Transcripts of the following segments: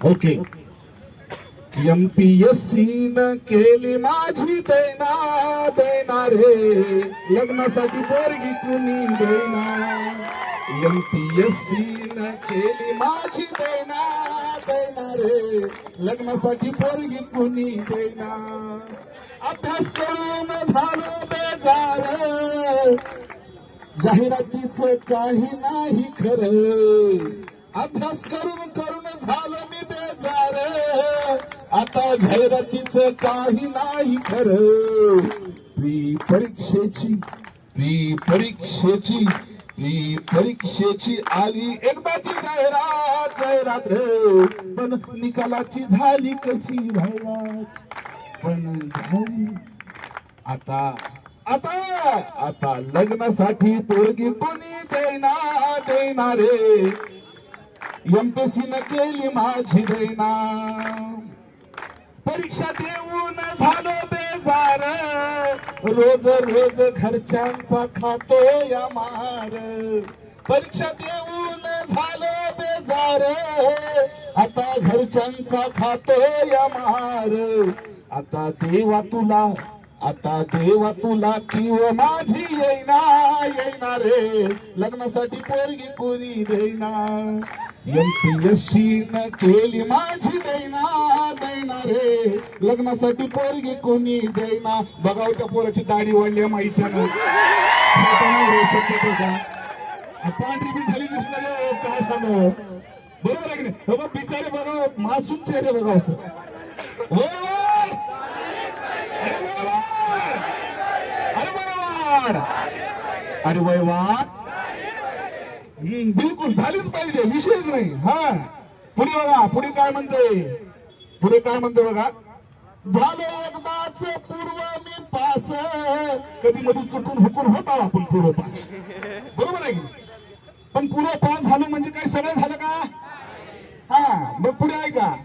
Okay. MPSC न केली माझी दैना दैना रे, लग्नासाठी पोरगी कुणी देना. MPSC न केली माझी दैना दैना रे, लग्नासाठी पोरगी कुणी देना. अभ्यास करून झालो बेजार, जाहिरातीचं काही नाही खरं. अभ्यास करून करून झालो मी बेजार, आता जाहिरातीचं काही नाही खरं. परीक्षेची आली एकदाची जाहिरात जाहिरात रे, पण निकालाची झाली कशी जाहिरात. पण झाली आता आता आता लग्नासाठी पोरगी कोणी देना देना रे, MPSC न केली माझी दैना. परीक्षा देऊन झालो बेजार, रोज रोज घरच्यांचा खातो या मार. परीक्षा देऊन झालो बेजार, आता घरच्यांचा खातो या मार. आता देवा तुला किव माझी येईना येईना रे, लग्नासाठी पोरगी कोणी देईना. MPSC न केली माझी दैना दैना रे, लग्नासाठी पोरगी कोणी देईना. बघाव त्या पोराची दाढी वाढली माईच्या पांढरी बी झाली दिसणार, काय सांगू. बरोबर आहे की नाही. बिचारे बघा मासूम चेहरे बघा असं. अरे वय वा, बिलकुल झालीच पाहिजे, विषयच नाही. हा पुढे बघा, पुढे काय म्हणते बघा. झालं एकदाच पूर्व मी पास, कधी मध्ये चुकून हुकून होता आपण पूर्व पास, बरोबर आहे की नाही. पण पूर्व पास झालं म्हणजे काय सगळं झालं का. हा मग पुढे आहे का.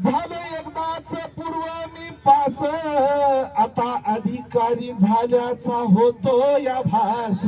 झालं एकदाच पूर्व मी पास, आता अधिकारी झाल्याचा होतो या भास.